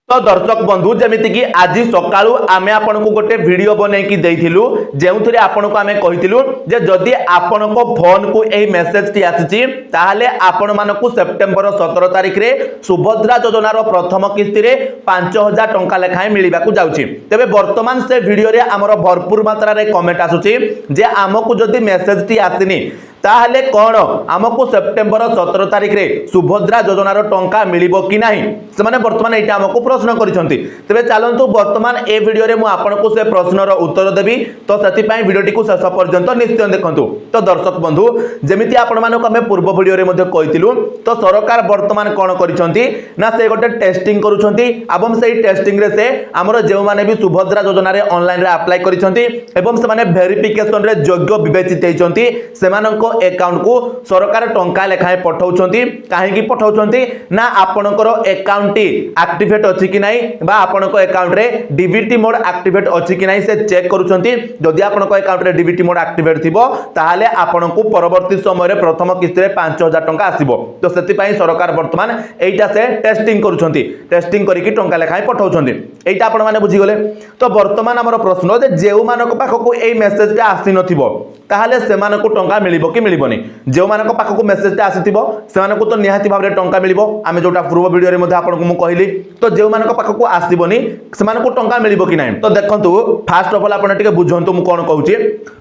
तो दर्शक बंधु जमीती कि आज सकाळू आमे आपनको गोटे वीडियो बनै कि देइथिलु जेउथरे आपनको आमे कहिथिलु जे जदि आपनको फोन को एही मेसेज टी आसीची ताहाले आपण मानको सेप्टेम्बर 17 तारिख रे सुभद्रा योजनार प्रथम किस्ती रे 5000 टंका लेखाय मिलिबा को जाउची। तबे वर्तमान से वीडियो रे हमर भरपूर मात्रा रे कमेंट आसुची जे हमको जदि मेसेज टी आसीनी ताहले कौन आमको सेप्टेम्बर 17 तारिख रे सुभद्रा योजनार टंका मिलिबो कि नाही से माने वर्तमान एटा हमको प्रश्न करिसंती। तबे चलंतु वर्तमान ए वीडियो रे मु आपनको से प्रश्नर उत्तर देबी तो सेति पई वीडियोटी को शेष पर्यंत निश्चय देखंतु। तो दर्शक बंधु जेमिति आपण मानको हमें पूर्व वीडियो रे मध्ये कहितिलु तो सरकार वर्तमान कोन करिसंती ना से गोटे टेस्टिंग करूछंती एवं सेही टेस्टिंग रे से हमर जेउ माने भी सुभद्रा योजना रे ऑनलाइन रे अप्लाई करिसंती एवं से माने वेरिफिकेशन रे योग्य विवेचित हेचंती सेमानको अकाउंट को सरकार टंका लेखाए पठाउछंती काहेकि पठाउछंती ना आपनकर अकाउंट एक्टिवेट अछि कि नाही बा आपनको अकाउंट रे डीबीटी मोड एक्टिवेट अछि कि नाही से चेक करूछंती। जदि आपनको अकाउंट रे डीबीटी मोड एक्टिवेट थिबो ताहाले आपनको परवर्ती समय रे प्रथम किस्ती रे 5000 टंका आसीबो। तो सेति पई सरकार वर्तमान एइटा से टेस्टिंग करूछंती टेस्टिंग करिकि टंका लेखाए पठाउछंती एइटा आपण माने बुझी गले। तो वर्तमान हमर प्रश्न जे जेउ मानको पाखको एई मेसेज टा आसी नथिबो ताहाले सेमानको टंका मिलिबो कि मिलिबोनी जो मानको पाखको मेसेज टा आसीथिबो सेमानको तो निहाती भाबरे टंका मिलिबो आमे जोटा पूर्व वीडियो रे मध्ये आपनको मु कहिली। तो जो मानको पाखको आसीबोनी सेमानको टंका मिलिबो कि नाही तो देखंतु फास्ट ऑफ ऑल आपण टिके बुझंतु मु कोन कहूची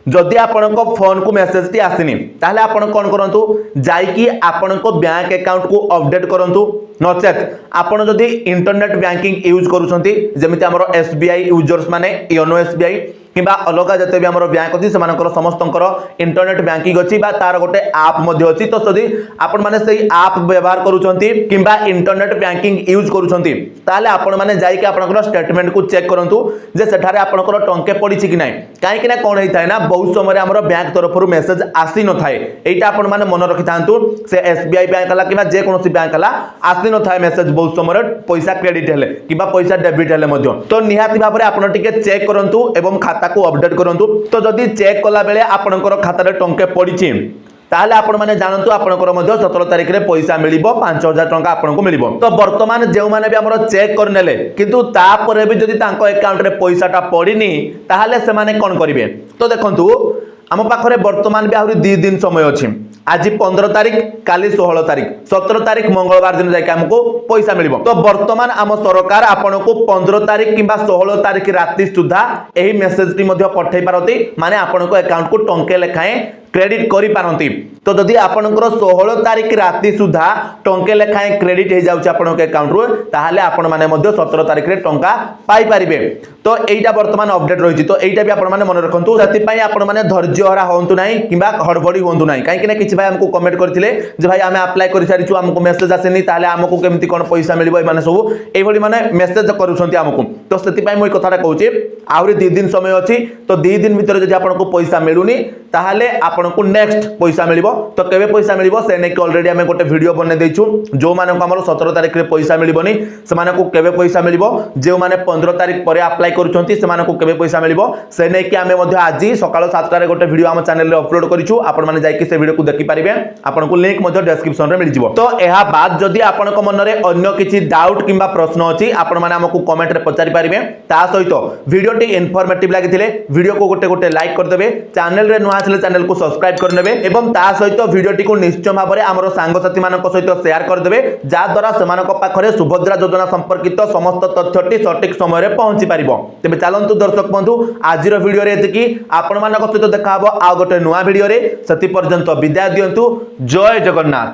जदि आपनको फोन को मेसेज टी आसीनी ताहाले आपण कोन करंतु जाई कि आपनको बैंक अकाउंट को अपडेट करंतु नचेत आपण जदि इंटरनेट बैंकिंग यूज करूछंती जेमिति हमर एसबीआई यूजर्स माने योनो एसबीआई किबा अलगा जते भी हमर बैंक अछि समानकर समस्तंकर इंटरनेट बैंकिंग अछि बा तार गोटे ऐप मध्ये अछि। तो जदि आपण माने सेही ऐप व्यवहार करूछंती किबा इंटरनेट बैंकिंग यूज करूछंती ताले आपण माने जाई कि आपनकर स्टेटमेंट को चेक करंतु जे सेठारे आपनकर टंके पड़ी छि कि नाही काहे कि ना कोन हेइ थाय ना बहुत समय हमर बैंक तरफरु मेसेज आसी न थाए एटा आपण माने मन रखि थांतु से एसबीआई बैंक हला किबा जे कोनोसी बैंक हला आसी न थाए मेसेज बहुत समय पैसा क्रेडिट हेले किबा पैसा डेबिट हेले मध्ये। तो निहाती भाबरे आपण टिके चेक करंतु एवं खाता को अपडेट करंतु। तो जदि चेक कला बेले आपनकर खाता रे टंके पड़िछि ताले आपण माने जानंतु आपनकर मध्ये 17 तारिख रे पैसा मिलिबो 5000 टंका आपनको मिलिबो। तो वर्तमान जेउ माने भी हमर चेक करनेले किंतु ता परे भी जदि तांको अकाउंट रे पैसाटा पड़िनी ताले से माने कोन करिवे तो देखंतु आम पाखरे वर्तमान भी आहुरी 2 दिन समय अछि आज 15 तारिख काली 16 तारिख 17 तारिख मंगलवार दिन जाके हमको पैसा मिलिबो। तो वर्तमान आम सरकार आपनको 15 तारिख किंबा 16 तारिख राति सुधा एही मेसेज टी मध्ये पठै पारती माने आपनको अकाउंट को टंके लेखाए क्रेडिट करि पारंती। तो जदि आपनकर 16 तारिख राति सुधा टंके लेखाए क्रेडिट हे जाउछ आपनक अकाउंट रो ताहाले आपण माने मध्ये 17 तारिख रे टंका पाई परिबे। तो एइटा वर्तमान अपडेट रहिछि। तो एइटा भी आपण माने मन रखंतु जति पई आपण माने धैर्य हरा होंतु नाही किबा हड़बड़ी होंतु नाही काहे कि ना किछि भाई हमको कमेंट करथिले जे भाई हमें अप्लाई करि सारिछु हमको मेसेज आसेनी ताहाले हमको केमति कोन पैसा मिलिबो ए माने सब एई भली माने मेसेज करूछंती हमको। तो सेति पई मोई कथाटा कहूची आउरी 2 दिन समय अछि तो 2 दिन भीतर जदि आपनको पैसा मिलुनी ताहाले आपनको नेक्स्ट पैसा मिलिबो। तो केबे पैसा मिलिबो से नै कि ऑलरेडी हमें गोटे वीडियो बने दैछु जो मानको हमर 17 तारिख रे पैसा मिलिबोनी से मानको केबे पैसा मिलिबो जे माने 15 तारिख परे अप्लाई करूछंती से मानको केबे पैसा मिलिबो से नै कि हमें मध्ये आज सकाळ 7 टा रे गोटे वीडियो हम चैनल रे अपलोड करिछु आपण माने जाई कि से वीडियो को देखि परिबे आपनको लिंक मध्ये डिस्क्रिप्शन रे मिल जिवो। तो एहा बाद जदि आपनको मन रे अन्य किछि डाउट किबा प्रश्न अछि आपण माने हमकु कमेंट रे पचारि परिबे। ता सहित वीडियो टी इन्फॉर्मेटिव लागिथिले वीडियो को गोटे लाइक कर देबे चैनल रे नुआ आछले चैनल को सब्सक्राइब कर नेबे एवं ता सहित वीडियोटी को निश्चय भाव में आमर सांगसाथी मानक सहित शेयर करदे जा द्वारा सेमानक पाखरे सुभद्रा योजना संपर्कित समस्त तथ्यटी सठिक समय पहुंची पारिबो। तेबे चलंतु दर्शक बंधु आज वीडियो रे एतिकी आपण मानक सहित देखा हबो आ गोटे नुआ वीडियो रे सेति पर्यंत विदाय दियंतु। जय जगन्नाथ।